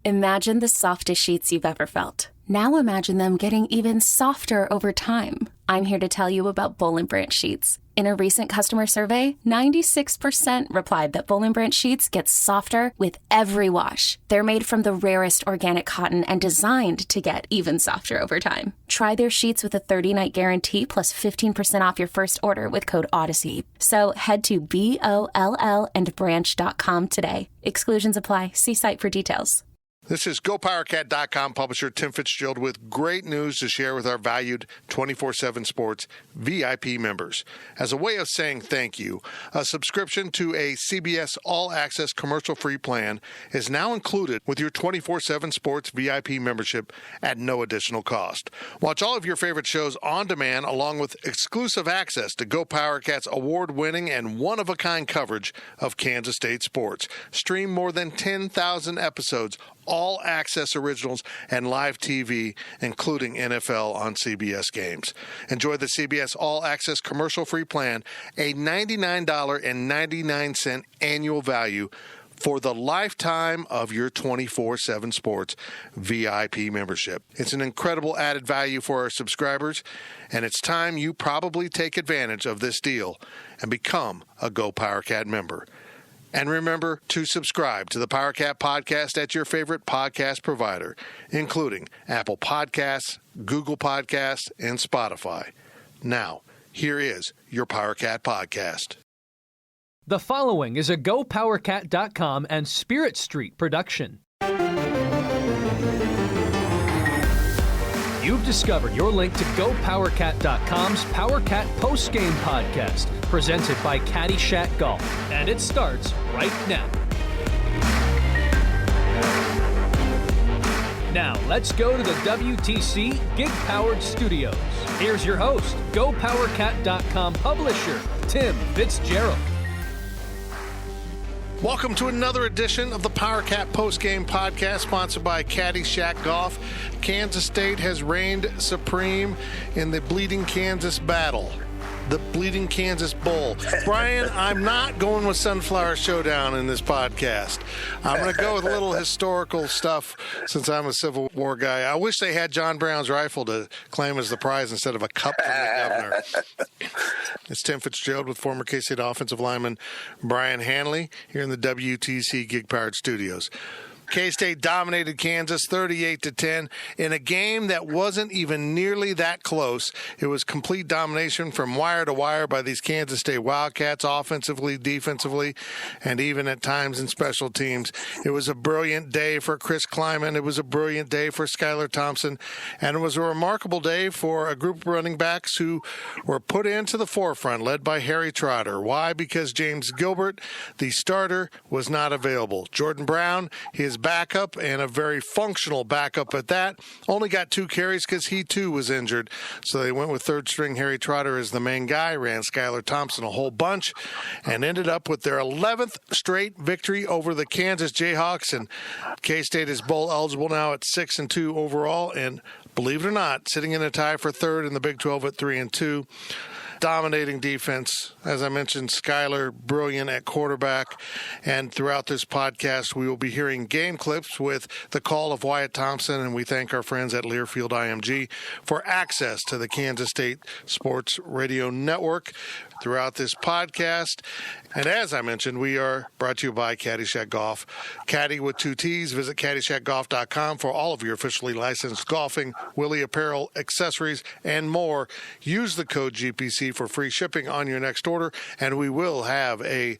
Imagine the softest sheets you've ever felt. Now imagine them getting even softer over time. I'm here to tell you about Boll & Branch sheets. In a recent customer survey, 96% replied that Boll & Branch sheets get softer with every wash. They're made from the rarest organic cotton and designed to get even softer over time. Try their sheets with a 30-night guarantee plus 15% off your first order with code Odyssey. So head to BOLLandbranch.com today. Exclusions apply. See site for details. This is GoPowerCat.com publisher Tim Fitzgerald with great news to share with our valued 24/7 Sports VIP members. As a way of saying thank you, a subscription to a CBS All-Access commercial-free plan is now included with your 24/7 Sports VIP membership at no additional cost. Watch all of your favorite shows on demand along with exclusive access to GoPowerCat's award-winning and one-of-a-kind coverage of Kansas State sports. Stream more than 10,000 episodes, all access originals, and live TV, including NFL on CBS games. Enjoy the CBS All Access commercial-free plan, a $99.99 annual value for the lifetime of your 24/7 Sports VIP membership. It's an incredible added value for our subscribers, and it's time you probably take advantage of this deal and become a GoPowerCat member. And remember to subscribe to the PowerCat podcast at your favorite podcast provider, including Apple Podcasts, Google Podcasts, and Spotify. Now, here is your PowerCat podcast. The following is a GoPowerCat.com and Spirit Street production. You've discovered your link to GoPowerCat.com's PowerCat Postgame podcast, presented by Caddyshack Golf, and it starts right now. Now, let's go to the WTC Gig-Powered Studios. Here's your host, GoPowerCat.com publisher, Tim Fitzgerald. Welcome to another edition of the PowerCat Postgame podcast, sponsored by Caddyshack Golf. Kansas State has reigned supreme in the Bleeding Kansas battle, the Bleeding Kansas Bowl. Brian, I'm not going with Sunflower Showdown in this podcast. I'm going to go with a little historical stuff since I'm a Civil War guy. I wish they had John Brown's rifle to claim as the prize instead of a cup from the governor. It's Tim Fitzgerald with former K-State offensive lineman Brian Hanley here in the WTC Gig-Powered Studios. K-State dominated Kansas 38-10 in a game that wasn't even nearly that close. It was complete domination from wire to wire by these Kansas State Wildcats, offensively, defensively, and even at times in special teams. It was a brilliant day for Chris Kleiman. It was a brilliant day for Skylar Thompson. And it was a remarkable day for a group of running backs who were put into the forefront, led by Harry Trotter. Why? Because James Gilbert, the starter, was not available. Jordan Brown, his backup, and a very functional backup at that, only got 2 carries because he too was injured. So they went with third string Harry Trotter as the main guy, ran Skylar Thompson a whole bunch, and ended up with their 11th straight victory over the Kansas Jayhawks. And K-State is bowl eligible now at 6-2 overall, and believe it or not, sitting in a tie for third in the Big 12 at 3-2. Dominating defense. As I mentioned, Skylar, brilliant at quarterback. And throughout this podcast, we will be hearing game clips with the call of Wyatt Thompson, and we thank our friends at Learfield IMG for access to the Kansas State Sports Radio Network throughout this podcast. And as I mentioned, we are brought to you by Caddyshack Golf. Caddy with 2 T's. Visit CaddyshackGolf.com for all of your officially licensed golfing, Willie apparel, accessories, and more. Use the code GPC for free shipping on your next order, and we will have a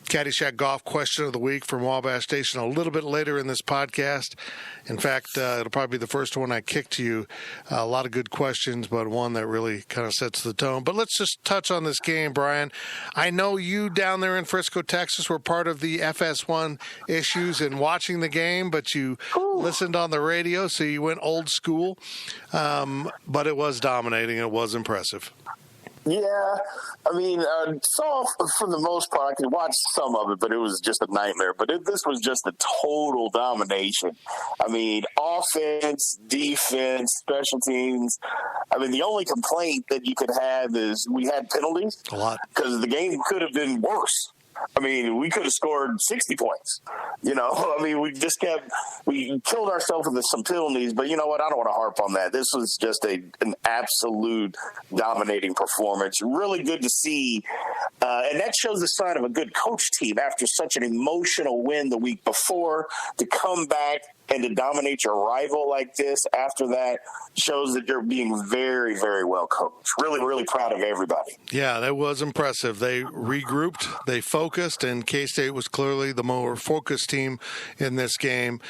Caddyshack Golf question of the week from Wabash Station a little bit later in this podcast. In fact, it'll probably be the first one I kick to you. A lot of good questions, but one that really kind of sets the tone. But let's just touch on this game, Brian. I know you down there in Frisco, Texas, were part of the FS1 issues in watching the game, but you listened on the radio, so you went old school. But it was dominating. It was impressive. Yeah, I mean, saw for the most part. I could watch some of it, but it was just a nightmare. But this was just a total domination. I mean, offense, defense, special teams. I mean, the only complaint that you could have is we had penalties. A lot. Because the game could have been worse. I mean, we could have scored 60 points. You know, I mean, we killed ourselves with some penalties, but you know what? I don't want to harp on that. This was just an absolute dominating performance. Really good to see. And that shows the sign of a good coach team after such an emotional win the week before. To come back and to dominate your rival like this after that shows that you're being very, very well coached. Really, really proud of everybody. Yeah, that was impressive. They regrouped, they focused, and K-State was clearly the more focused team in this game.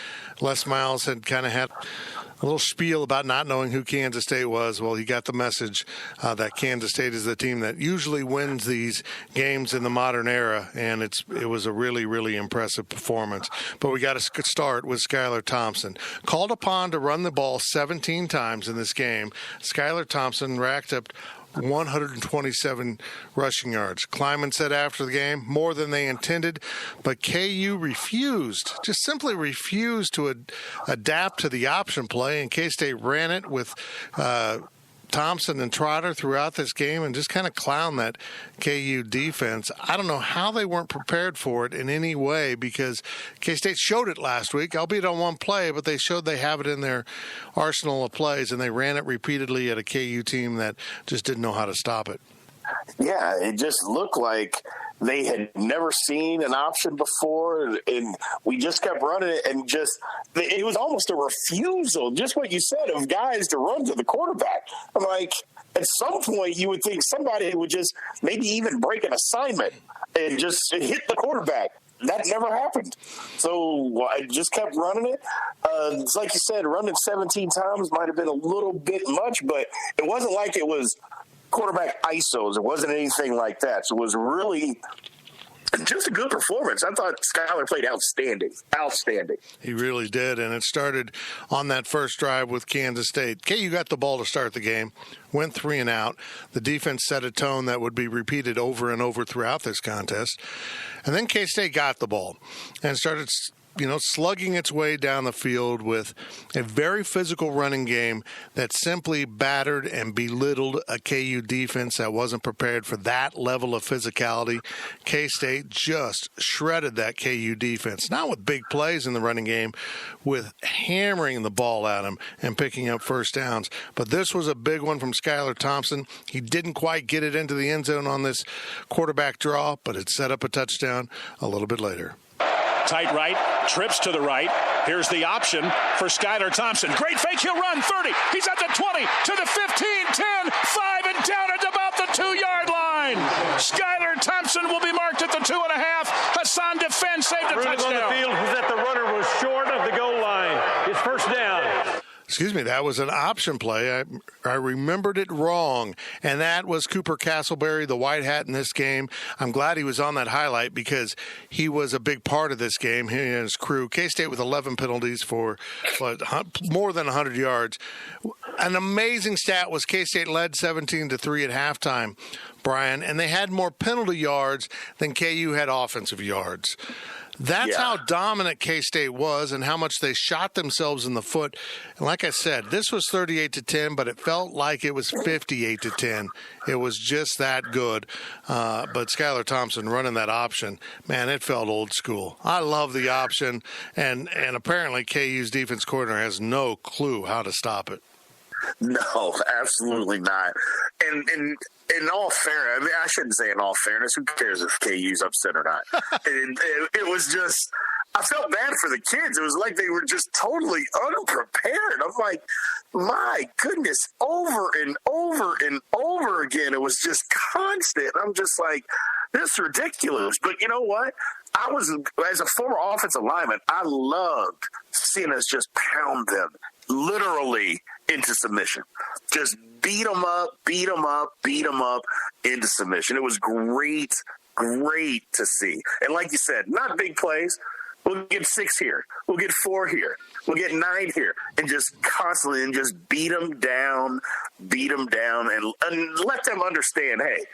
Les Miles had kind of had a little spiel about not knowing who Kansas State was. Well, he got the message that Kansas State is the team that usually wins these games in the modern era, and it was a really, really impressive performance. But we got to start with Skylar Thompson. Called upon to run the ball 17 times in this game, Skylar Thompson racked up 127 rushing yards. Kleiman said after the game, more than they intended, but KU simply refused to adapt to the option play, and K-State ran it with Thompson and Trotter throughout this game and just kind of clown that KU defense. I don't know how they weren't prepared for it in any way, because K-State showed it last week, albeit on one play, but they showed they have it in their arsenal of plays, and they ran it repeatedly at a KU team that just didn't know how to stop it. Yeah, it just looked like they had never seen an option before, and we just kept running it, and it was almost a refusal, just what you said, of guys to run to the quarterback. I'm like, at some point you would think somebody would just maybe even break an assignment and just hit the quarterback. That never happened. So I just kept running it. It's like you said, running 17 times might have been a little bit much, but it wasn't like it was quarterback ISOs. It wasn't anything like that. So it was really just a good performance. I thought Skylar played outstanding. He really did, and it started on that first drive with Kansas State. KU got the ball to start the game, went 3 and out. The defense set a tone that would be repeated over and over throughout this contest. And then K-State got the ball and started slugging its way down the field with a very physical running game that simply battered and belittled a KU defense that wasn't prepared for that level of physicality. K-State just shredded that KU defense, not with big plays in the running game, with hammering the ball at them and picking up first downs. But this was a big one from Skylar Thompson. He didn't quite get it into the end zone on this quarterback draw, but it set up a touchdown a little bit later. Tight right, trips to the right. Here's the option for Skylar Thompson. Great fake, he'll run 30. He's at the 20, to the 15, 10, 5, and down at about the 2-yard line. Skylar Thompson will be marked at the 2.5. Hassan defends, saved a touchdown. On the field was that the runner was short of the goal line. It's first down. Excuse me, that was an option play. I remembered it wrong, and that was Cooper Castleberry, the white hat in this game. I'm glad he was on that highlight because he was a big part of this game, he and his crew. K-State with 11 penalties for more than 100 yards. An amazing stat was K-State led 17-3 at halftime, Brian, and they had more penalty yards than KU had offensive yards. That's how dominant K-State was and how much they shot themselves in the foot. And like I said, this was 38-10, but it felt like it was 58-10. It was just that good. But Skylar Thompson running that option, man, it felt old school. I love the option, and apparently KU's defense coordinator has no clue how to stop it. No, absolutely not. And in all fairness, I mean, I shouldn't say in all fairness. Who cares if KU's upset or not? It was just, I felt bad for the kids. It was like they were just totally unprepared. I'm like, my goodness, over and over and over again. It was just constant. I'm just like, this is ridiculous. But you know what? As a former offensive lineman, I loved seeing us just pound them literally into submission. Just beat them up into submission. It was great to see. And like you said, not big plays. We'll get 6 here. We'll get 4 here. We'll get 9 here. And just constantly and just beat them down and let them understand, hey,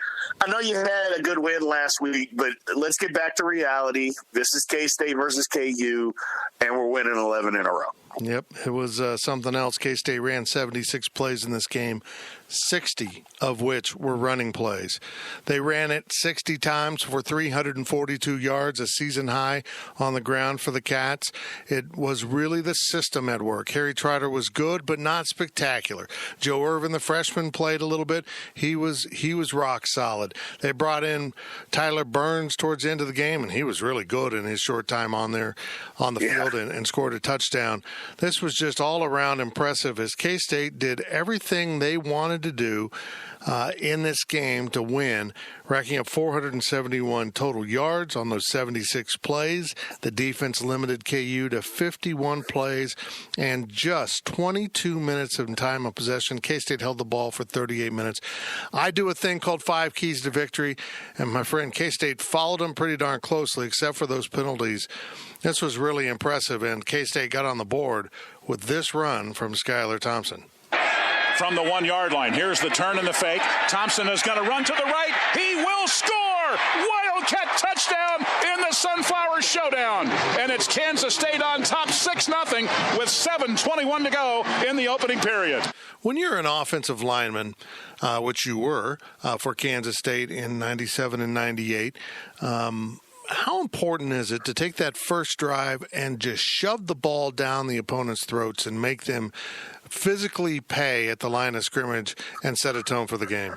I know you had a good win last week, but let's get back to reality. This is K-State versus KU, and we're winning 11 in a row. Yep, it was something else. K-State ran 76 plays in this game, 60 of which were running plays. They ran it 60 times for 342 yards, a season high on the ground for the Cats. It was really the system at work. Harry Trotter was good, but not spectacular. Joe Irvin, the freshman, played a little bit. He was rock solid. They brought in Tyler Burns towards the end of the game, and he was really good in his short time on the field and scored a touchdown. This was just all around impressive as K-State did everything they wanted to do in this game to win, racking up 471 total yards on those 76 plays. The defense limited KU to 51 plays and just 22 minutes of time of possession. K-State held the ball for 38 minutes. I do a thing called 5 keys to victory, and my friend K-State followed them pretty darn closely except for those penalties. This was really impressive, and K-State got on the board with this run from Skylar Thompson. From the 1 yard line, here's the turn and the fake. Thompson is going to run to the right. He will score! Wildcat touchdown in the Sunflower Showdown. And it's Kansas State on top 6-0 with 7:21 to go in the opening period. When you're an offensive lineman, which you were for Kansas State in 97 and 98, how important is it to take that first drive and just shove the ball down the opponent's throats and make them physically pay at the line of scrimmage and set a tone for the game?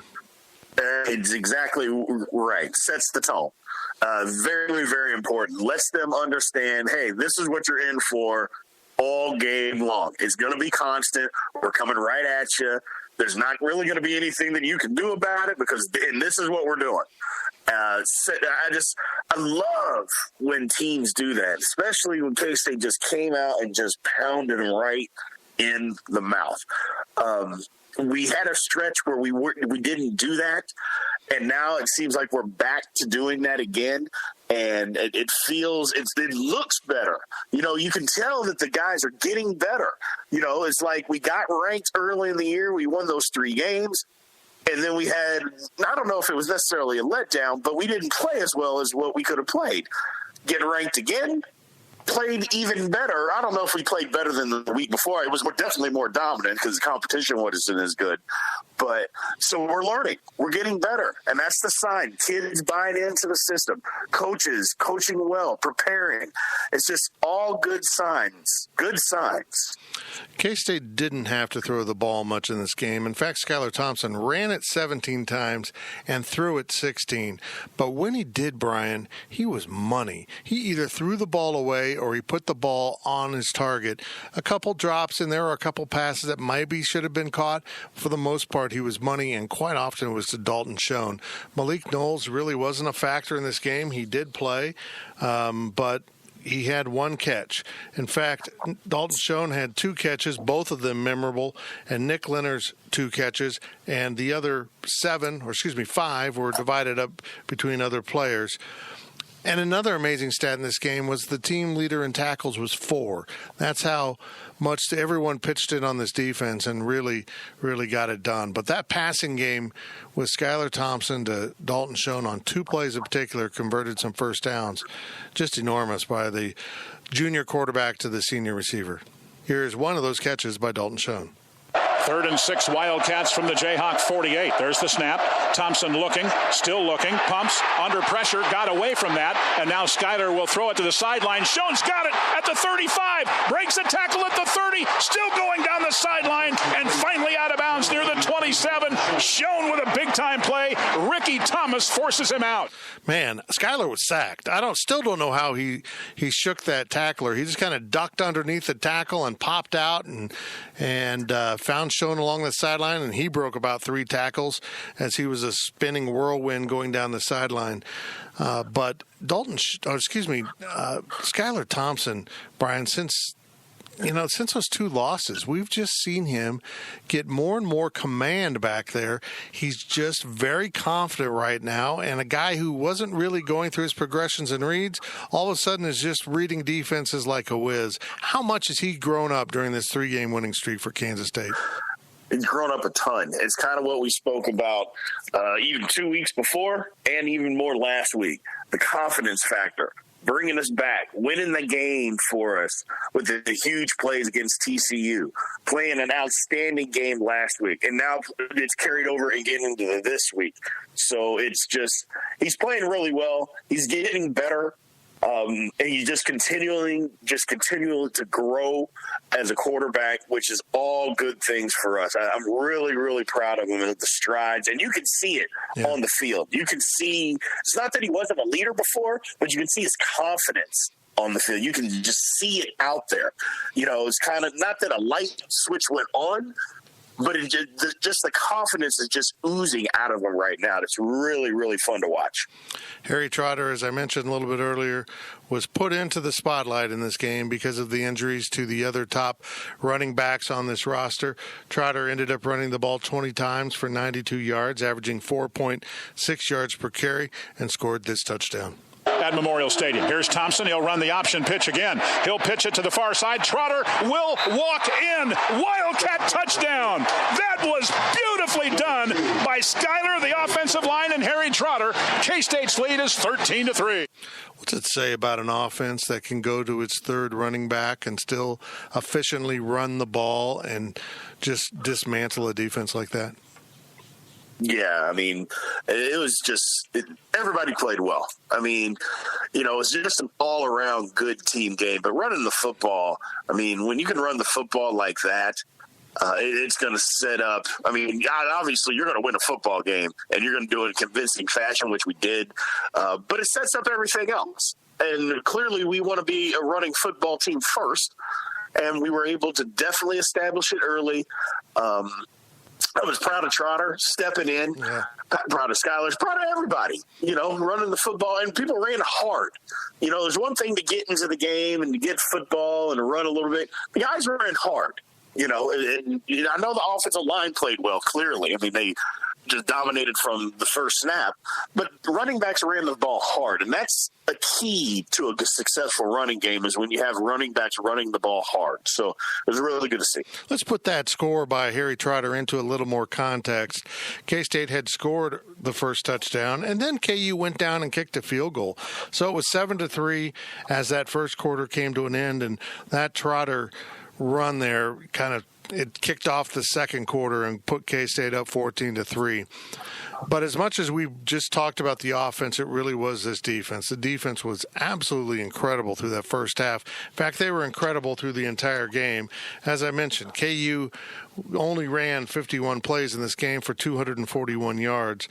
It's exactly right. Sets the tone. Very, very important. Lets them understand, hey, this is what you're in for all game long. It's going to be constant. We're coming right at you. There's not really going to be anything that you can do about it because this is what we're doing. I love when teams do that, especially when K-State just came out and just pounded them right in the mouth. We had a stretch where we didn't do that, and now it seems like we're back to doing that again. And it looks better. You know, you can tell that the guys are getting better. You know, it's like we got ranked early in the year. We won those 3 games. And then we had, I don't know if it was necessarily a letdown, but we didn't play as well as what we could have played. Get ranked again, played even better. I don't know if we played better than the week before. It was definitely more dominant because the competition wasn't as good. But so we're learning. We're getting better. And that's the sign. Kids buying into the system. Coaches coaching well, preparing. It's just all good signs. Good signs. K-State didn't have to throw the ball much in this game. In fact, Skylar Thompson ran it 17 times and threw it 16. But when he did, Brian, he was money. He either threw the ball away or he put the ball on his target. A couple drops, and there were a couple passes that maybe should have been caught. For the most part, he was money, and quite often it was to Dalton Schoen. Malik Knowles really wasn't a factor in this game. He did play, but he had 1 catch. In fact, Dalton Schoen had 2 catches, both of them memorable, and Nick Leonard's 2 catches, and the other 5 were divided up between other players. And another amazing stat in this game was the team leader in tackles was 4. That's how much everyone pitched in on this defense and really, really got it done. But that passing game with Skylar Thompson to Dalton Schoen on 2 plays in particular converted some first downs. Just enormous by the junior quarterback to the senior receiver. Here's one of those catches by Dalton Schoen. 3rd and 6 Wildcats from the Jayhawk 48. There's the snap. Thompson still looking, pumps, under pressure, got away from that, and now Skylar will throw it to the sideline. Schoen's got it at the 35, breaks a tackle at the 30, still going down the sideline, and finally out of bounds near the 27. Schoen with a big-time play. Ricky Thomas forces him out. Man, Skylar was sacked. Still don't know how he shook that tackler. He just kind of ducked underneath the tackle and popped out and found Schoen along the sideline, and he broke about 3 tackles as he was a spinning whirlwind going down the sideline. But Skylar Thompson, Brian, since those 2 losses, we've just seen him get more and more command back there. He's just very confident right now, and a guy who wasn't really going through his progressions and reads, all of a sudden is just reading defenses like a whiz. How much has he grown up during this 3-game winning streak for Kansas State? He's grown up a ton. It's kind of what we spoke about even 2 weeks before and even more last week. The confidence factor. bringing us back, winning the game for us with the huge plays against TCU, playing an outstanding game last week, and now it's carried over again into this week. So it's just he's playing really well. He's getting better. And he's just continuing to grow as a quarterback, which is all good things for us. I'm really, really proud of him and the strides. And you can see it on the field. You can see it's not that he wasn't a leader before, but you can see his confidence on the field. You can just see it out there. You know, it's kind of not that a light switch went on, but it just the confidence is just oozing out of him right now. It's really, really fun to watch. Harry Trotter, as I mentioned a little bit earlier, was put into the spotlight in this game because of the injuries to the other top running backs on this roster. Trotter ended up running the ball 20 times for 92 yards, averaging 4.6 yards per carry, and scored this touchdown. At Memorial Stadium. Here's Thompson. He'll run the option pitch again. He'll pitch it to the far side. Trotter will walk in. Wildcat touchdown. That was beautifully done by Schuyler, the offensive line, and Harry Trotter. K-State's lead is 13-3. What's it say about an offense that can go to its third running back and still efficiently run the ball and just dismantle a defense like that? Yeah, I mean, it was just everybody played well. I mean, you know, it was just an all-around good team game. But running the football, I mean, when you can run the football like that, it's going to set up. I mean, obviously, you're going to win a football game, and you're going to do it in convincing fashion, which we did. But it sets up everything else. And clearly, we want to be a running football team first, and we were able to definitely establish it early. I was proud of Trotter stepping in, proud of Schuyler, proud of everybody, you know, running the football. And people ran hard. You know, there's one thing to get into the game and to get football and to run a little bit. The guys ran hard, you know. And I know the offensive line played well, clearly. I mean, they just dominated from the first snap. But running backs ran the ball hard, and that's a key to a successful running game is when you have running backs running the ball hard. So it was really good to see. Let's put that score by Harry Trotter into a little more context. K-State had scored the first touchdown, and then KU went down and kicked a field goal. So it was 7-3 as that first quarter came to an end, and that Trotter run there it kicked off the second quarter and put K-State up 14-3. But as much as we just talked about the offense, it really was this defense. The defense was absolutely incredible through that first half. In fact, they were incredible through the entire game. As I mentioned, KU only ran 51 plays in this game for 241 yards.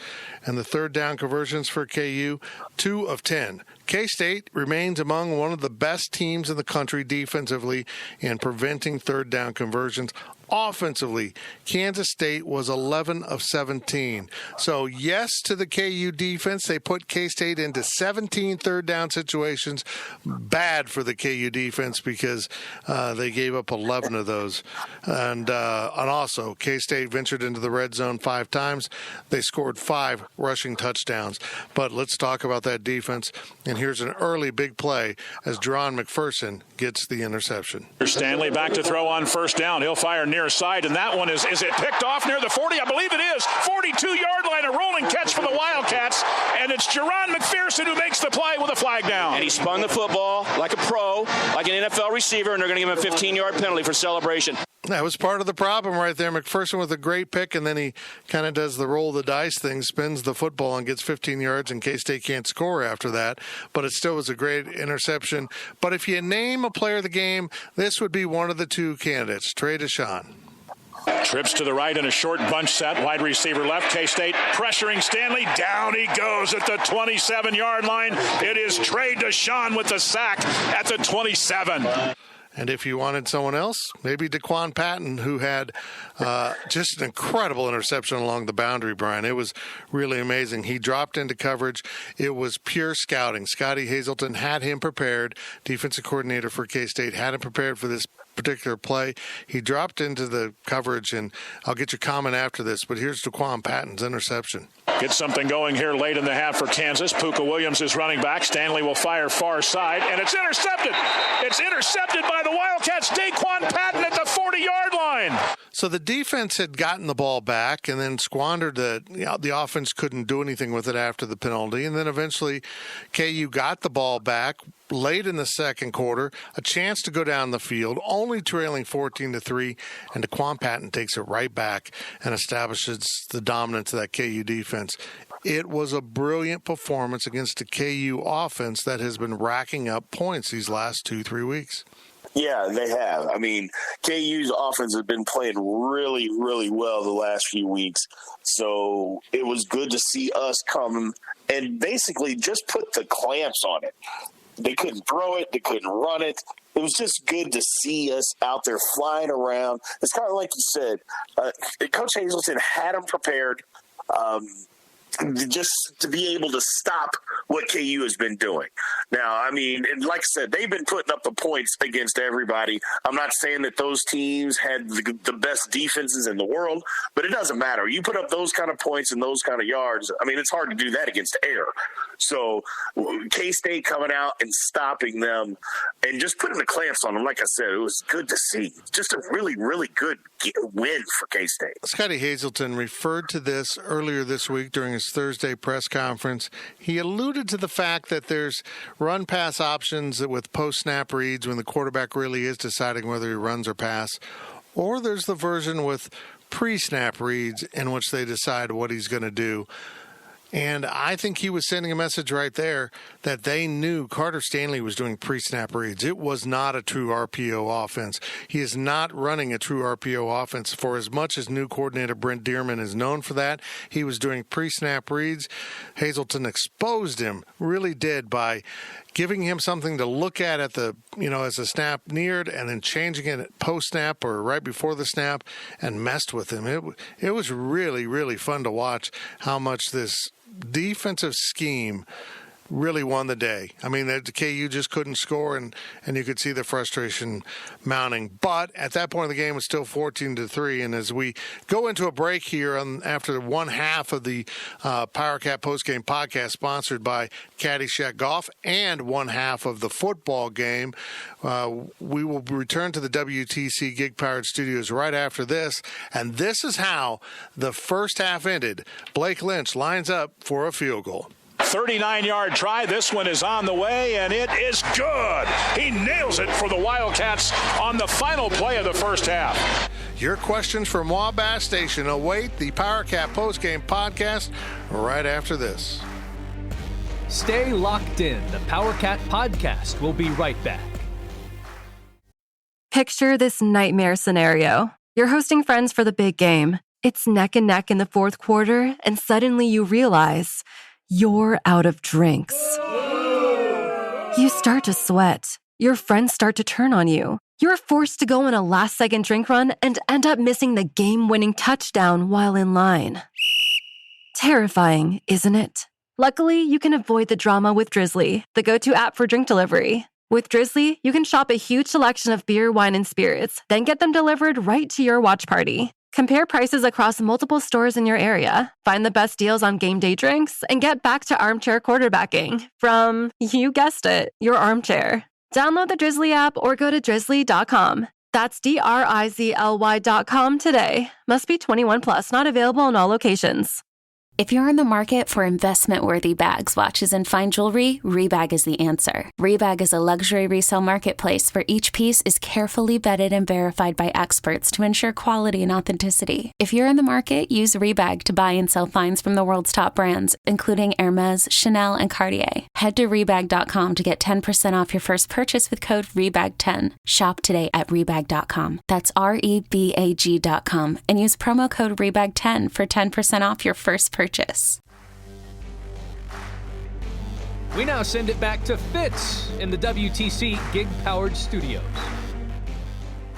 And the third down conversions for KU, 2 of 10. K-State remains among one of the best teams in the country defensively in preventing third down conversions. Offensively, Kansas State was 11 of 17. So, yes to the KU defense. They put K-State into 17 third down situations. Bad for the KU defense because they gave up 11 of those. And also, K-State ventured into the red zone 5 times. They scored 5 rushing touchdowns. But let's talk about that defense. And here's an early big play as Deron McPherson gets the interception. Stanley back to throw on first down. He'll fire near side, and that one is it picked off near the 40? I believe it is. 42-yard line, a rolling catch for the Wildcats, and it's Deron McPherson who makes the play with a flag down. And he spun the football like a pro, like an NFL receiver, and they're going to give him a 15-yard penalty for celebration. That was part of the problem right there. McPherson with a great pick, and then he kind of does the roll the dice thing, spins the football and gets 15 yards, and K-State can't score after that. But it still was a great interception. But if you name a player of the game, this would be one of the 2 candidates, Trey Deshawn. Trips to the right in a short bunch set. Wide receiver left. K-State pressuring Stanley. Down he goes at the 27-yard line. It is Trey Deshawn with the sack at the 27. And if you wanted someone else, maybe Daquan Patton, who had just an incredible interception along the boundary, Brian. It was really amazing. He dropped into coverage. It was pure scouting. Scotty Hazelton had him prepared. Defensive coordinator for K-State had him prepared for this particular play. He dropped into the coverage, and I'll get your comment after this, but here's Daquan Patton's interception. Get something going here late in the half for Kansas. Puka Williams is running back. Stanley will fire far side, and it's intercepted. It's intercepted by the Wildcats. Daquan Patton at the 40-yard line. So the defense had gotten the ball back and then squandered the offense couldn't do anything with it after the penalty. And then eventually KU got the ball back late in the second quarter, a chance to go down the field, only trailing 14-3, and DeQuan Patton takes it right back and establishes the dominance of that KU defense. It was a brilliant performance against the KU offense that has been racking up points these last 2-3 weeks. Yeah, they have. I mean, KU's offense has been playing really, really well the last few weeks. So it was good to see us come and basically just put the clamps on it. They couldn't throw it. They couldn't run it. It was just good to see us out there flying around. It's kind of like you said. Coach Hazelton had them prepared just to be able to stop what KU has been doing. Now, I mean, like I said, they've been putting up the points against everybody. I'm not saying that those teams had the best defenses in the world, but it doesn't matter. You put up those kind of points and those kind of yards, I mean, it's hard to do that against air. So K-State coming out and stopping them and just putting the clamps on them, like I said, it was good to see. Just a really, really good win for K-State. Scotty Hazelton referred to this earlier this week during his Thursday press conference. He alluded to the fact that there's run-pass options with post-snap reads when the quarterback really is deciding whether he runs or pass, or there's the version with pre-snap reads in which they decide what he's going to do. And I think he was sending a message right there that they knew Carter Stanley was doing pre-snap reads. It was not a true RPO offense. He is not running a true RPO offense. For as much as new coordinator Brent Dearman is known for that, he was doing pre-snap reads. Hazelton exposed him, really did, by giving him something to look at the, as the snap neared, and then changing it post-snap or right before the snap, and messed with him. It was really, really fun to watch how much this defensive scheme really won the day. I mean, the KU just couldn't score, and you could see the frustration mounting. But at that point in the game, it was still 14-3. And as we go into a break here after one half of the PowerCat Postgame podcast, sponsored by Caddyshack Golf, and one half of the football game, we will return to the WTC Gig Powered Studios right after this. And this is how the first half ended. Blake Lynch lines up for a field goal. 39-yard try. This one is on the way, and it is good. He nails it for the Wildcats on the final play of the first half. Your questions from Wabash Station await the PowerCat Postgame podcast right after this. Stay locked in. The PowerCat podcast will be right back. Picture this nightmare scenario. You're hosting friends for the big game. It's neck and neck in the fourth quarter, and suddenly you realize you're out of drinks. You start to sweat. Your friends start to turn on you. You're forced to go on a last-second drink run and end up missing the game-winning touchdown while in line. Terrifying, isn't it? Luckily, you can avoid the drama with Drizzly, the go-to app for drink delivery. With Drizzly, you can shop a huge selection of beer, wine, and spirits, then get them delivered right to your watch party. Compare prices across multiple stores in your area, find the best deals on game day drinks, and get back to armchair quarterbacking from, you guessed it, your armchair. Download the Drizzly app or go to drizzly.com. That's DRIZLY.com today. Must be 21 plus, not available in all locations. If you're in the market for investment-worthy bags, watches, and fine jewelry, Rebag is the answer. Rebag is a luxury resale marketplace where each piece is carefully vetted and verified by experts to ensure quality and authenticity. If you're in the market, use Rebag to buy and sell finds from the world's top brands, including Hermes, Chanel, and Cartier. Head to Rebag.com to get 10% off your first purchase with code REBAG10. Shop today at Rebag.com. That's REBAG.com, and use promo code REBAG10 for 10% off your first purchase. We now send it back to Fitz in the WTC Gig Powered Studios.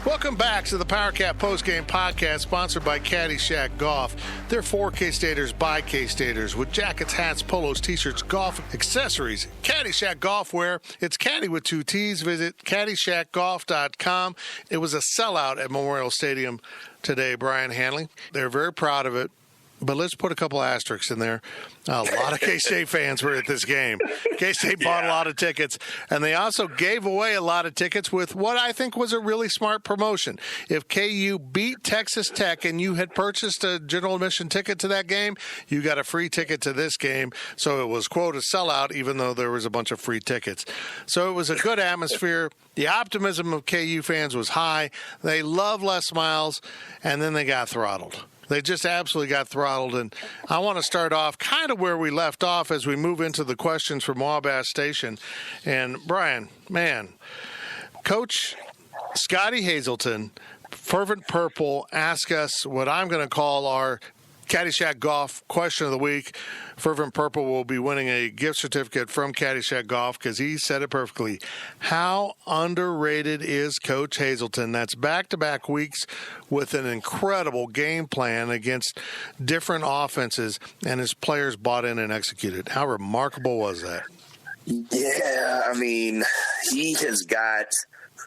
Welcome back to the PowerCat Postgame podcast, sponsored by Caddyshack Golf. They're for K-Staters by K-Staters with jackets, hats, polos, t-shirts, golf accessories. Caddyshack Golfwear. It's Caddy with 2 T's. Visit caddyshackgolf.com. It was a sellout at Memorial Stadium today, Brian Hanley. They're very proud of it. But let's put a couple asterisks in there. A lot of K-State fans were at this game. K-State bought a lot of tickets, and they also gave away a lot of tickets with what I think was a really smart promotion. If KU beat Texas Tech and you had purchased a general admission ticket to that game, you got a free ticket to this game. So it was, quote, a sellout, even though there was a bunch of free tickets. So it was a good atmosphere. The optimism of KU fans was high. They love Les Miles, and then they got throttled. They just absolutely got throttled, and I want to start off kind of where we left off as we move into the questions from Wabash Station. And, Brian, man, Coach Scotty Hazelton, Fervent Purple, asked us what I'm going to call our Caddyshack Golf Question of the Week. Fervent Purple will be winning a gift certificate from Caddyshack Golf because he said it perfectly. How underrated is Coach Hazelton? That's back-to-back weeks with an incredible game plan against different offenses, and his players bought in and executed. How remarkable was that? Yeah, I mean, he has got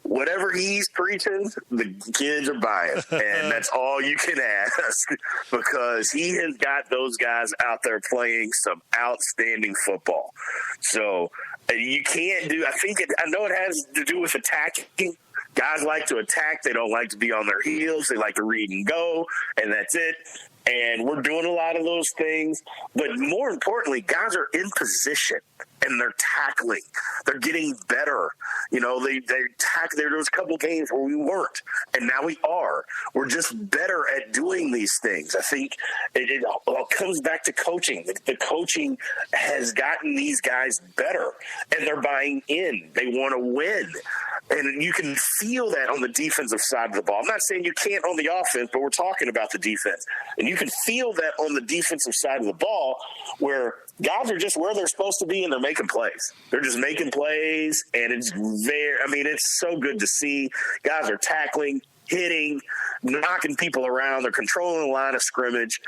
whatever he's preaching, the kids are buying. And that's all you can ask, because he has got those guys out there playing some outstanding football. So you can't do – I know it has to do with attacking. Guys like to attack. They don't like to be on their heels. They like to read and go, and that's it. And we're doing a lot of those things. But more importantly, guys are in position, and they're tackling. They're getting better. You know, they tackle. There was a couple games where we weren't, and now we are. We're just better at doing these things. I think it all comes back to coaching. The coaching has gotten these guys better, and they're buying in. They want to win. And you can feel that on the defensive side of the ball. I'm not saying you can't on the offense, but we're talking about the defense. And you can feel that on the defensive side of the ball, where guys are just where they're supposed to be and they're making plays. They're just making plays, and it's so good to see. Guys are tackling, hitting, knocking people around. They're controlling the line of scrimmage.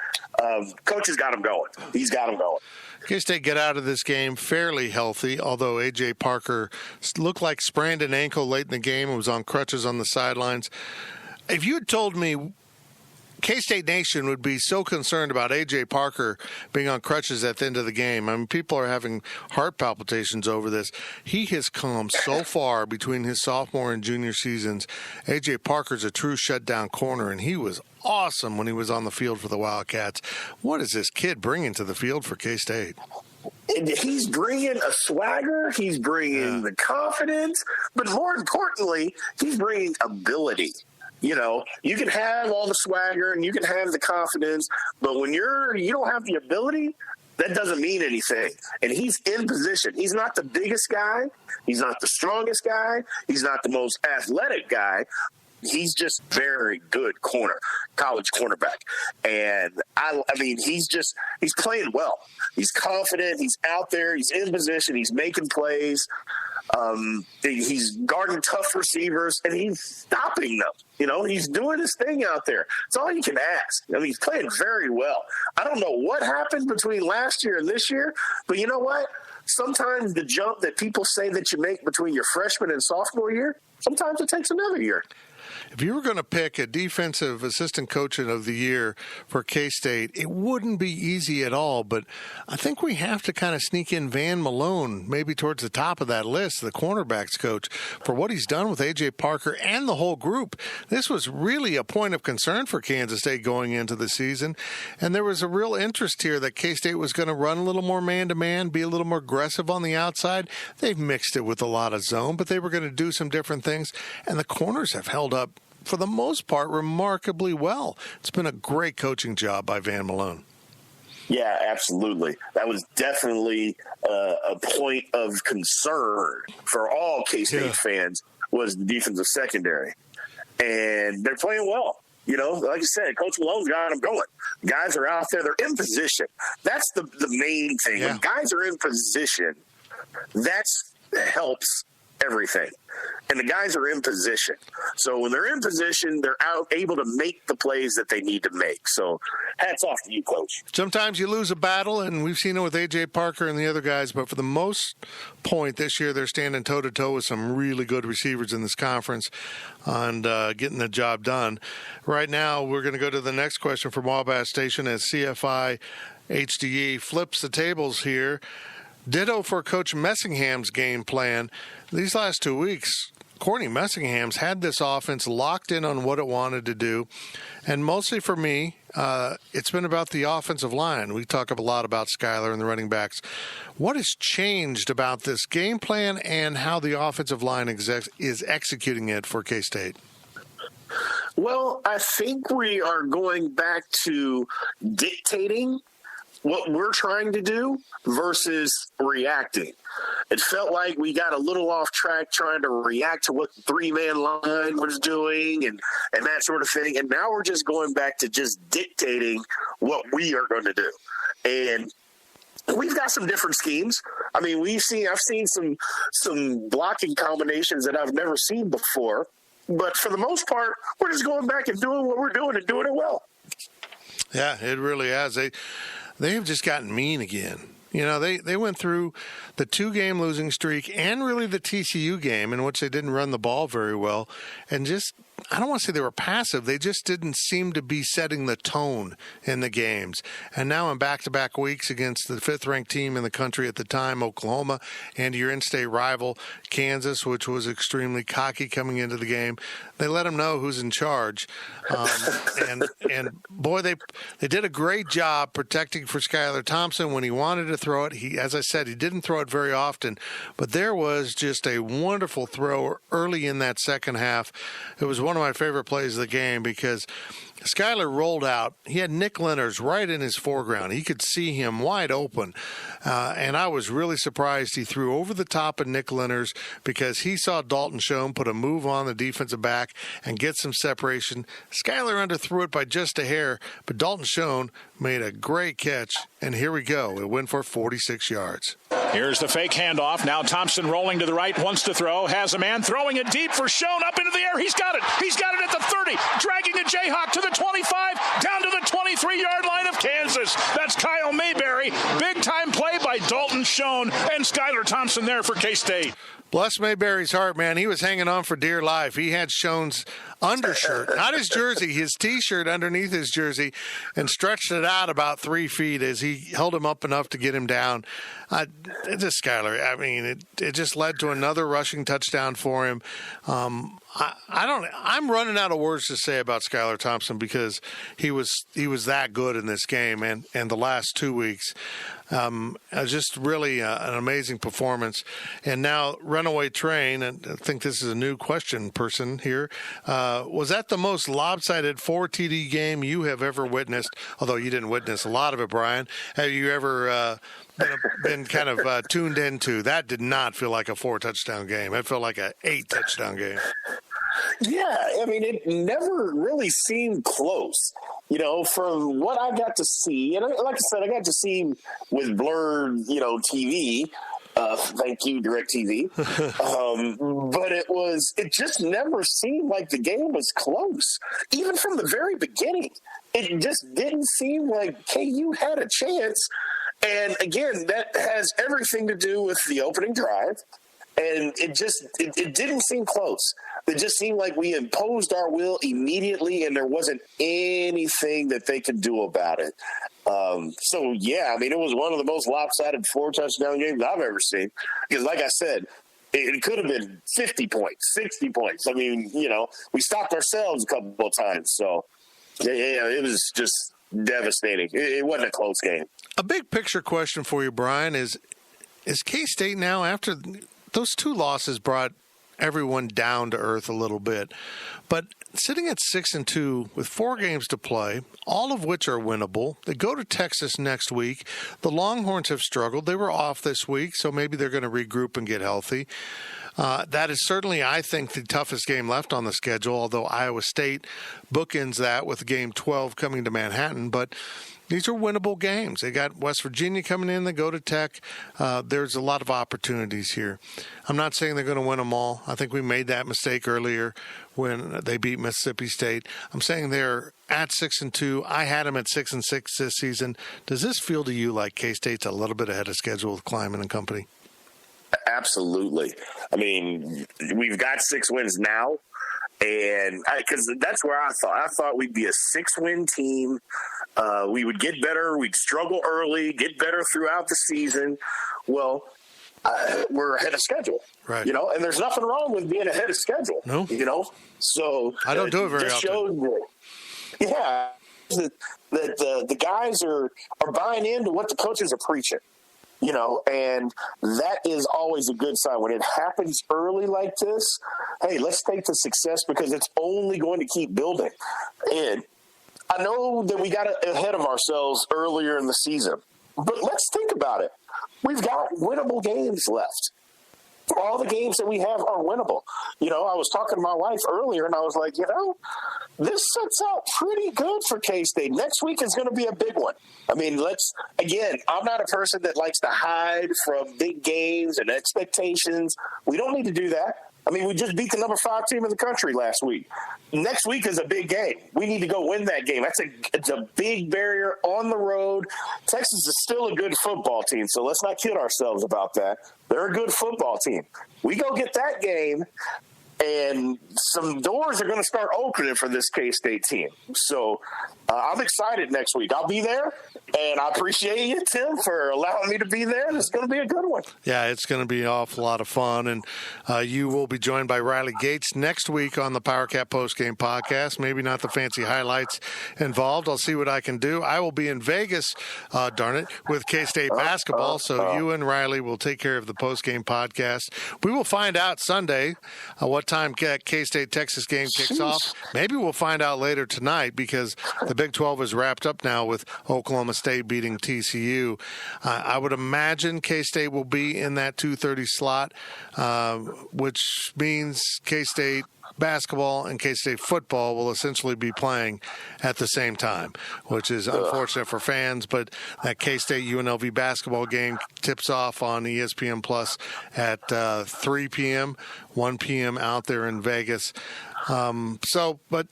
Coach has got them going. He's got them going. K-State get out of this game fairly healthy, although A.J. Parker looked like sprained an ankle late in the game and was on crutches on the sidelines. If you had told me K-State Nation would be so concerned about A.J. Parker being on crutches at the end of the game. I mean, people are having heart palpitations over this. He has come so far between his sophomore and junior seasons. A.J. Parker's a true shutdown corner, and he was awesome when he was on the field for the Wildcats. What is this kid bringing to the field for K-State? He's bringing a swagger. He's bringing the confidence. But more importantly, he's bringing ability. You know, you can have all the swagger and you can have the confidence, but when you don't have the ability, that doesn't mean anything. And he's in position. He's not the biggest guy. He's not the strongest guy. He's not the most athletic guy. He's just very good college cornerback. And I mean, he's playing well. He's confident. He's out there. He's in position. He's making plays. He's guarding tough receivers, and he's stopping them. You know, he's doing his thing out there. It's all you can ask. I mean, he's playing very well. I don't know what happened between last year and this year, but you know what? Sometimes the jump that people say that you make between your freshman and sophomore year, sometimes it takes another year. If you were going to pick a defensive assistant coach of the year for K-State, it wouldn't be easy at all, but I think we have to kind of sneak in Van Malone maybe towards the top of that list, the cornerbacks coach, for what he's done with A.J. Parker and the whole group. This was really a point of concern for Kansas State going into the season, and there was a real interest here that K-State was going to run a little more man-to-man, be a little more aggressive on the outside. They've mixed it with a lot of zone, but they were going to do some different things, and the corners have held up for the most part, remarkably well. It's been a great coaching job by Van Malone. Yeah, absolutely. That was definitely a point of concern for all K-State fans, was the defensive secondary. And they're playing well. You know, like I said, Coach Malone's got them going. Guys are out there. They're in position. That's the main thing. Yeah. When guys are in position, that helps everything. And the guys are in position. So when they're in position, they're able to make the plays that they need to make. So hats off to you, Coach. Sometimes you lose a battle, and we've seen it with A.J. Parker and the other guys, but for the most point this year, they're standing toe-to-toe with some really good receivers in this conference and getting the job done. Right now, we're going to go to the next question from Wabash Station as CFI HDE flips the tables here. Ditto for Coach Messingham's game plan. These last 2 weeks, Courtney Messingham's had this offense locked in on what it wanted to do. And mostly for me, it's been about the offensive line. We talk a lot about Skyler and the running backs. What has changed about this game plan and how the offensive line is executing it for K-State? Well, I think we are going back to dictating what we're trying to do versus reacting. It felt like we got a little off track trying to react to what the three-man line was doing and that sort of thing. And now we're just going back to just dictating what we are going to do. And we've got some different schemes. I mean, I've seen some blocking combinations that I've never seen before. But for the most part, we're just going back and doing what we're doing and doing it well. Yeah, it really has. They have just gotten mean again. You know, they went through the 2-game losing streak and really the TCU game in which they didn't run the ball very well. And just, I don't want to say they were passive. They just didn't seem to be setting the tone in the games. And now in back-to-back weeks against the 5th-ranked team in the country at the time, Oklahoma, and your in-state rival, Kansas, which was extremely cocky coming into the game, they let them know who's in charge. And boy, they did a great job protecting for Skyler Thompson when he wanted to throw it. As I said, he didn't throw it very often, but there was just a wonderful throw early in that second half. It was one of my favorite plays of the game because Skyler rolled out. He had Nick Leonard's right in his foreground. He could see him wide open. And I was really surprised he threw over the top of Nick Leonard's because he saw Dalton Schoen put a move on the defensive back and get some separation. Skyler underthrew it by just a hair, but Dalton Schoen made a great catch. And here we go. It went for 46 yards. Here's the fake handoff. Now Thompson rolling to the right, wants to throw, has a man throwing it deep for Schoen up into the air. He's got it. He's got it at the 30, dragging a Jayhawk to the 25, down to the 23-yard line of Kansas. That's Kyle Mayberry. Big-time play by Dalton Schoen and Skyler Thompson there for K-State. Bless Mayberry's heart, man. He was hanging on for dear life. He had Schoen's undershirt, not his jersey, his T-shirt underneath his jersey, and stretched it out about 3 feet as he held him up enough to get him down. Just Skyler, I mean, it just led to another rushing touchdown for him. I'm running out of words to say about Skyler Thompson because he was that good in this game and the last 2 weeks. Just really an amazing performance. And now Runaway Train, and I think this is a new question person here, was that the most lopsided 4 TD game you have ever witnessed? Although you didn't witness a lot of it, Brian. Have you ever been kind of tuned into? That did not feel like a 4-touchdown game. It felt like an 8-touchdown game. Yeah, I mean, it never really seemed close. You know, from what I got to see, and like I said, I got to see with blurred, TV. Thank you, DirecTV. But it just never seemed like the game was close. Even from the very beginning, it just didn't seem like KU had a chance. And again, that has everything to do with the opening drive. And it didn't seem close. It just seemed like we imposed our will immediately, and there wasn't anything that they could do about it. So, yeah, I mean, it was one of the most lopsided 4-touchdown games I've ever seen. Because, like I said, it could have been 50 points, 60 points. I mean, we stopped ourselves a couple of times. So, yeah, it was just devastating. It wasn't a close game. A big picture question for you, Brian, is K-State now, after those 2 losses brought everyone down to earth a little bit, but sitting at 6-2 with 4 games to play, all of which are winnable. They go to Texas next week. The Longhorns have struggled. They were off this week, so maybe they're going to regroup and get healthy. That is certainly, I think, the toughest game left on the schedule, although Iowa State bookends that with game 12 coming to Manhattan. But These are winnable games. They got West Virginia coming in. They go to Tech. There's a lot of opportunities here. I'm not saying they're going to win them all. I think we made that mistake earlier when they beat Mississippi State. I'm saying they're at 6-2. I had them at 6-6 this season. Does this feel to you like K-State's a little bit ahead of schedule with Kleiman and company? Absolutely. I mean, we've got 6 wins now. And because that's where I thought we'd be a 6-win team. We would get better. We'd struggle early, get better throughout the season. Well, we're ahead of schedule, right? And there's nothing wrong with being ahead of schedule. No, So I don't do it very often. Showed that the guys are buying into what the coaches are preaching. And that is always a good sign. When it happens early like this, hey, let's take the success because it's only going to keep building. And I know that we got ahead of ourselves earlier in the season, but let's think about it. We've got winnable games left. All the games that we have are winnable. I was talking to my wife earlier, and I was like, this sets out pretty good for K-State. Next week is going to be a big one. I mean, I'm not a person that likes to hide from big games and expectations. We don't need to do that. I mean, we just beat the number 5 team in the country last week. Next week is a big game. We need to go win that game. It's a big barrier on the road. Texas is still a good football team, so let's not kid ourselves about that. They're a good football team. We go get that game, and some doors are going to start opening for this K-State team. So I'm excited next week. I'll be there, and I appreciate you, Tim, for allowing me to be there. It's going to be a good one. Yeah, it's going to be an awful lot of fun, and you will be joined by Riley Gates next week on the PowerCat Postgame podcast. Maybe not the fancy highlights involved. I'll see what I can do. I will be in Vegas, with K-State basketball, so you and Riley will take care of the postgame podcast. We will find out Sunday what time K-State Texas game kicks off. Maybe we'll find out later tonight because the Big 12 is wrapped up now with Oklahoma State beating TCU. I would imagine K-State will be in that 2:30 slot, which means K-State basketball and K-State football will essentially be playing at the same time, which is unfortunate for fans, but that K-State UNLV basketball game tips off on ESPN Plus at 3 p.m., 1 p.m. out there in Vegas. But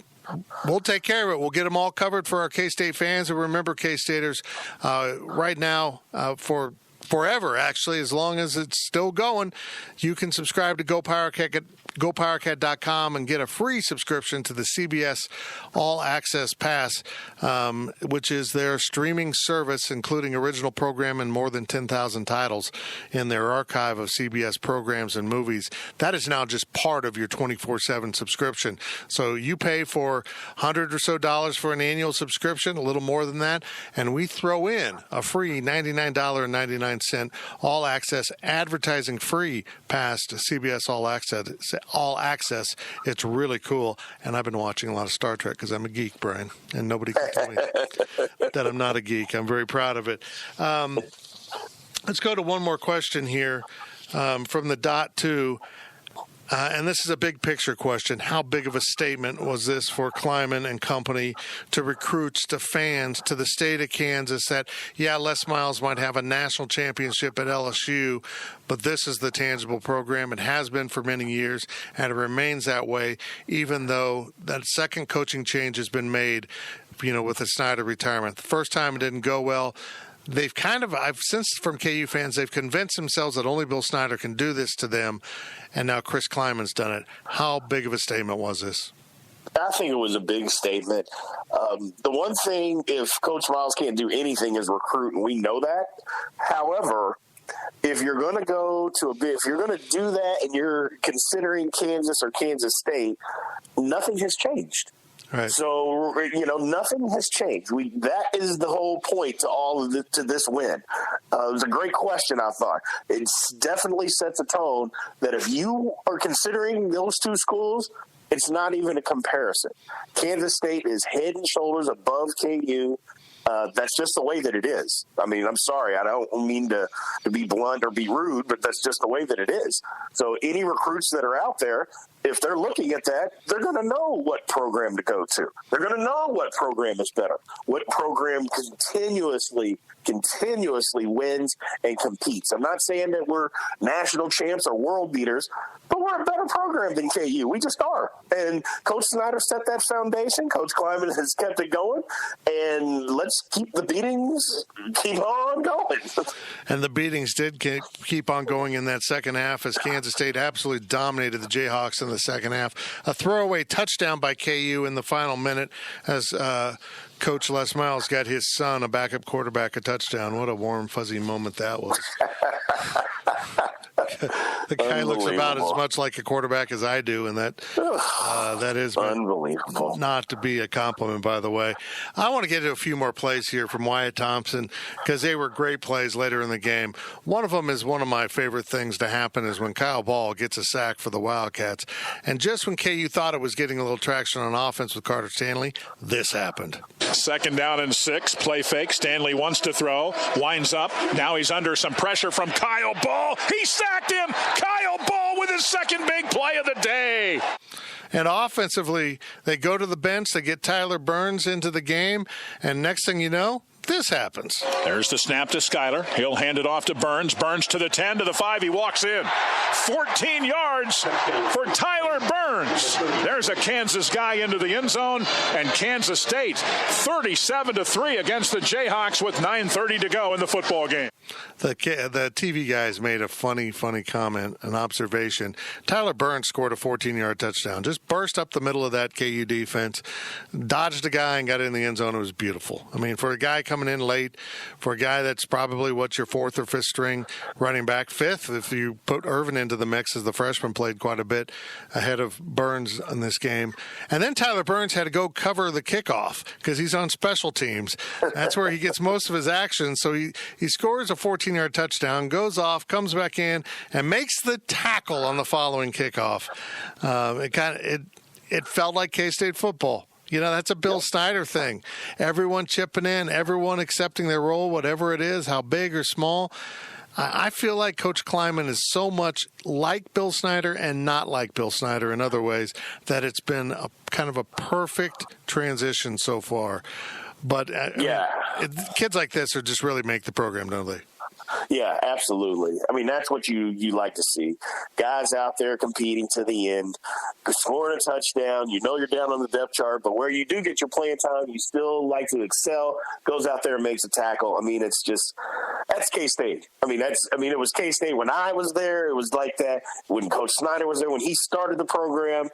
we'll take care of it. We'll get them all covered for our K-State fans. And remember, K-Staters, right now, for forever, actually, as long as it's still going, you can subscribe to GoPowerCat.com and get a free subscription to the CBS All Access Pass, which is their streaming service, including original program and more than 10,000 titles in their archive of CBS programs and movies. That is now just part of your 24/7 subscription. So you pay for $100 or so for an annual subscription, a little more than that, and we throw in a free $99.99 All Access advertising-free pass to CBS All Access. It's really cool, and I've been watching a lot of Star Trek because I'm a geek, Brian, and nobody can tell me that I'm not a geek. I'm very proud of it. Let's go to one more question here from the Dot 2. And this is a big picture question. How big of a statement was this for Kleiman and company to recruits, to fans, to the state of Kansas that, Les Miles might have a national championship at LSU, but this is the tangible program. It has been for many years, and it remains that way, even though that second coaching change has been made, with the Snyder retirement. The first time it didn't go well. They've I've sensed from KU fans, they've convinced themselves that only Bill Snyder can do this to them, and now Chris Kleiman's done it. How big of a statement was this? I think it was a big statement. The one thing, if Coach Miles can't do anything, is recruit, and we know that. However, if you're going to if you're going to do that and you're considering Kansas or Kansas State, nothing has changed. Right. So, nothing has changed. That is the whole point to this win. It was a great question, I thought. It definitely sets a tone that if you are considering those two schools, it's not even a comparison. Kansas State is head and shoulders above KU. That's just the way that it is. I mean, I'm sorry. I don't mean to be blunt or be rude, but that's just the way that it is. So any recruits that are out there, if they're looking at that, they're going to know what program to go to. They're going to know what program is better, what program continuously wins and competes. I'm not saying that we're national champs or world beaters, but we're a better program than KU. We just are. And Coach Snyder set that foundation. Coach Kleiman has kept it going. And let's keep the beatings keep on going. And the beatings did keep on going in that second half as Kansas State absolutely dominated the Jayhawks in the second half. A throwaway touchdown by KU in the final minute as Coach Les Miles got his son, a backup quarterback, a touchdown. What a warm, fuzzy moment that was. The guy looks about as much like a quarterback as I do, and that is unbelievable. Not to be a compliment, by the way. I want to get to a few more plays here from Wyatt Thompson because they were great plays later in the game. One of them is one of my favorite things to happen is when Kyle Ball gets a sack for the Wildcats. And just when KU thought it was getting a little traction on offense with Carter Stanley, this happened. 2nd down and 6. Play fake. Stanley wants to throw. Winds up. Now he's under some pressure from Kyle Ball. He sacked him. Kyle Ball with his second big play of the day. And offensively, they go to the bench. They get Tyler Burns into the game. And next thing you know, this happens. There's the snap to Skyler. He'll hand it off to Burns. Burns to the 10, to the 5. He walks in. 14 yards for Tyler Burns. There's a Kansas guy into the end zone. And Kansas State 37-3 against the Jayhawks with 9:30 to go in the football game. The TV guys made a funny comment, an observation. Tyler Burns scored a 14-yard touchdown. Just burst up the middle of that KU defense, dodged a guy and got in the end zone. It was beautiful. I mean, for a guy coming in late, for a guy that's probably what your 4th or 5th string running back, 5th if you put Irvin into the mix, as the freshman played quite a bit ahead of Burns in this game. And then Tyler Burns had to go cover the kickoff because he's on special teams. That's where he gets most of his action. So he scores a 14-yard touchdown, goes off, comes back in, and makes the tackle on the following kickoff. It felt like K-State football. You know, that's a Bill Snyder thing. Everyone chipping in, everyone accepting their role, whatever it is, how big or small. I feel like Coach Kleiman is so much like Bill Snyder and not like Bill Snyder in other ways that it's been a kind of a perfect transition so far. But kids like this are just really make the program, don't they? Yeah, absolutely. I mean, that's what you like to see. Guys out there competing to the end, scoring a touchdown. You know you're down on the depth chart, but where you do get your playing time, you still like to excel, goes out there and makes a tackle. I mean, it's just – that's K-State. It was K-State when I was there. It was like that when Coach Snyder was there, when he started the program.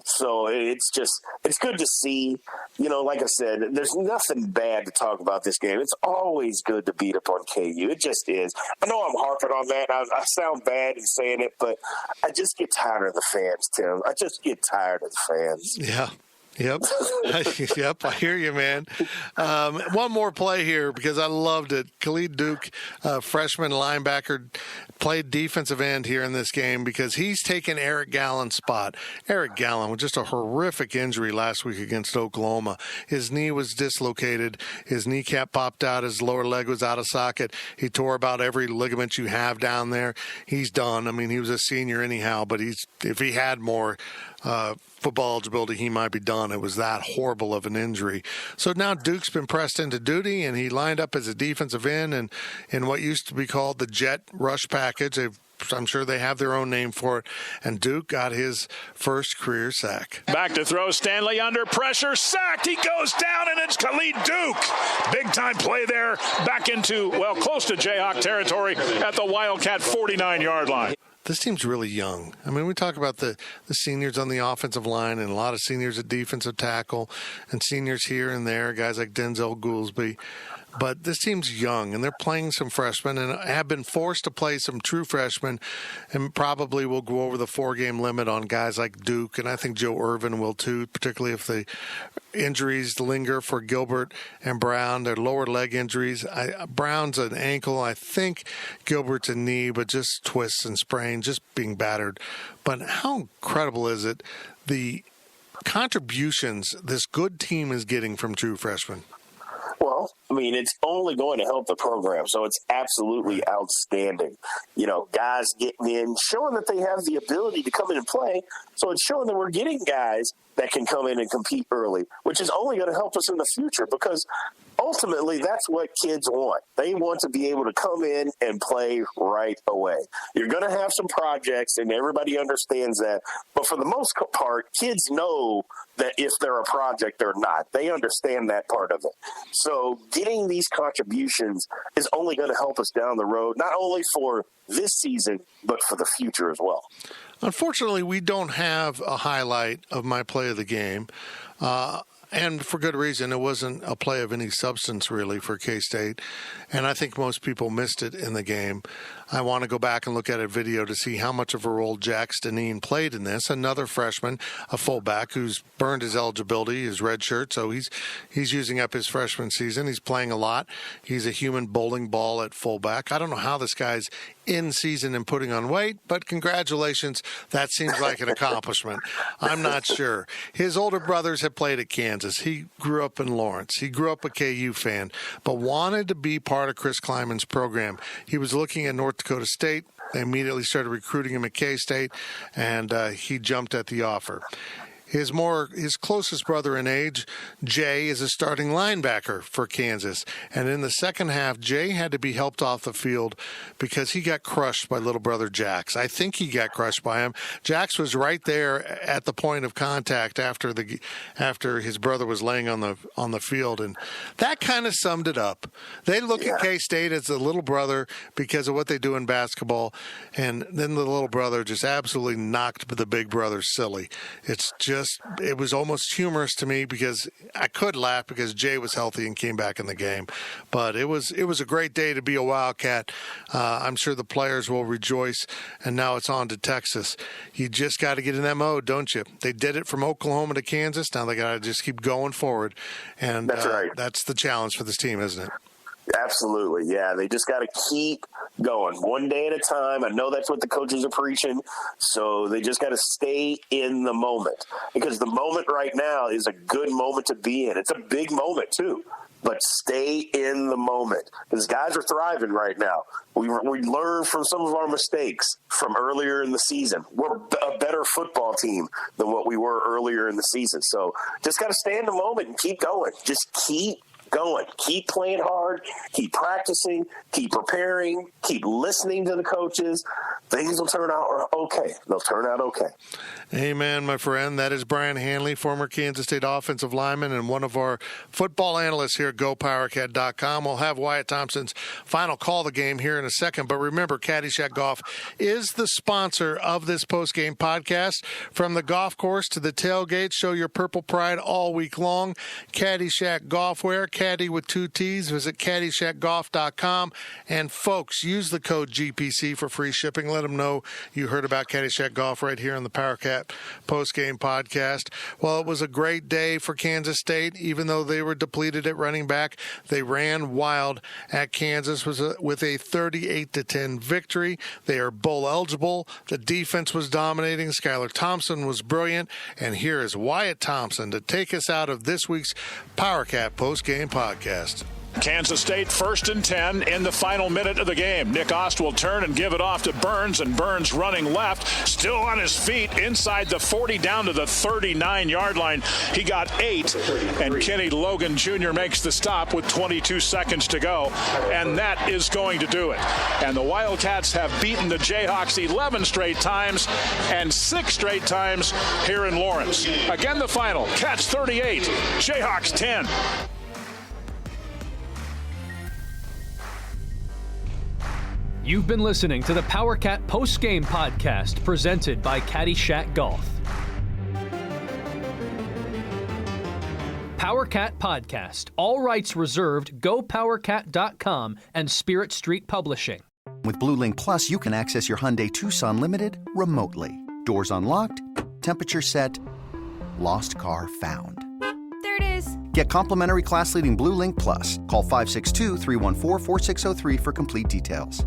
So it's good to see. You know, like I said, there's nothing bad to talk about this game. It's always good to beat up on KU. It just is. I know I'm harping on that. I sound bad in saying it, but I just get tired of the fans, Tim. I just get tired of the fans. Yeah. Yep. Yep. I hear you, man. One more play here because I loved it. Khalid Duke, freshman linebacker, played defensive end here in this game because he's taken Eric Gallen's spot. Eric Gallen with just a horrific injury last week against Oklahoma. His knee was dislocated. His kneecap popped out. His lower leg was out of socket. He tore about every ligament you have down there. He's done. I mean, he was a senior anyhow, but if he had more football eligibility, he might be done. It was that horrible of an injury. So now Duke's been pressed into duty, and he lined up as a defensive end and in what used to be called the jet rush package. I'm sure they have their own name for it. And Duke got his first career sack. Back to throw. Stanley under pressure. Sacked. He goes down, and it's Khalid Duke. Big-time play there. Back into, close to Jayhawk territory at the Wildcat 49-yard line. This team's really young. I mean, we talk about the seniors on the offensive line and a lot of seniors at defensive tackle and seniors here and there, guys like Denzel Goolsby. But this team's young, and they're playing some freshmen and have been forced to play some true freshmen and probably will go over the 4-game limit on guys like Duke, and I think Joe Irvin will too, particularly if the injuries linger for Gilbert and Brown. Their lower leg injuries. Brown's an ankle. I think Gilbert's a knee, but just twists and sprains, just being battered. But how incredible is it, the contributions this good team is getting from true freshmen? Well, now, I mean, it's only going to help the program. So it's absolutely outstanding. Guys getting in, showing that they have the ability to come in and play. So it's showing that we're getting guys that can come in and compete early, which is only going to help us in the future, because ultimately that's what kids want. They want to be able to come in and play right away. You're going to have some projects, and everybody understands that. But for the most part, kids know that if they're a project or not. They understand that part of it. So getting these contributions is only going to help us down the road, not only for this season, but for the future as well. Unfortunately, we don't have a highlight of my play of the game. And for good reason. It wasn't a play of any substance, really, for K-State. And I think most people missed it in the game. I want to go back and look at a video to see how much of a role Jack Stanine played in this. Another freshman, a fullback, who's burned his eligibility, his red shirt. So he's using up his freshman season. He's playing a lot. He's a human bowling ball at fullback. I don't know how this guy's in season and putting on weight, but congratulations. That seems like an accomplishment. I'm not sure. His older brothers have played at Kansas. He grew up in Lawrence. He grew up a KU fan, but wanted to be part of Chris Kleiman's program. He was looking at North Dakota State. They immediately started recruiting him at K-State, and he jumped at the offer. His closest brother in age, Jay, is a starting linebacker for Kansas. And in the second half, Jay had to be helped off the field because he got crushed by little brother Jax. I think he got crushed by him. Jax was right there at the point of contact after his brother was laying on the field, and that kind of summed it up. They look at K-State as the little brother because of what they do in basketball, and then the little brother just absolutely knocked the big brother silly. It was almost humorous to me because I could laugh because Jay was healthy and came back in the game. But it was a great day to be a Wildcat. I'm sure the players will rejoice, and now it's on to Texas. You just got to get in that mode, don't you? They did it from Oklahoma to Kansas. Now they got to just keep going forward. And that's right. That's the challenge for this team, isn't it? Absolutely, yeah. They just got to keep going one day at a time. I know that's what the coaches are preaching, so they just got to stay in the moment, because the moment right now is a good moment to be in. It's a big moment, too, but stay in the moment, because guys are thriving right now. We learned from some of our mistakes from earlier in the season. We're a better football team than what we were earlier in the season, so just got to stay in the moment and keep going. Just keep going. Keep playing hard. Keep practicing. Keep preparing. Keep listening to the coaches. Things will turn out okay. They'll turn out okay. Amen, my friend. That is Brian Hanley, former Kansas State offensive lineman and one of our football analysts here at GoPowerCat.com. We'll have Wyatt Thompson's final call of the game here in a second. But remember, Caddyshack Golf is the sponsor of this postgame podcast. From the golf course to the tailgate, show your purple pride all week long. Caddyshack Golfwear, Caddy with 2 T's. Visit CaddyshackGolf.com. And folks, use the code GPC for free shipping. Let them know you heard about Caddyshack Golf right here on the PowerCat postgame podcast. Well, it was a great day for Kansas State. Even though they were depleted at running back, they ran wild at Kansas with a 38-10 victory. They are bowl eligible. The defense was dominating. Skylar Thompson was brilliant. And here is Wyatt Thompson to take us out of this week's PowerCat postgame podcast. Kansas State 1st and 10 in the final minute of the game. Nick Ost will turn and give it off to Burns, and Burns running left, still on his feet inside the 40 down to the 39-yard line. He got 8, and Kenny Logan Jr. makes the stop with 22 seconds to go, and that is going to do it. And the Wildcats have beaten the Jayhawks 11 straight times and 6 straight times here in Lawrence. Again, the final, Cats 38, Jayhawks 10. You've been listening to the PowerCat Postgame Podcast presented by Caddyshack Golf. PowerCat Podcast. All rights reserved. GoPowerCat.com and Spirit Street Publishing. With Blue Link Plus, you can access your Hyundai Tucson Limited remotely. Doors unlocked, temperature set, lost car found. There it is. Get complimentary class-leading Blue Link Plus. Call 562-314-4603 for complete details.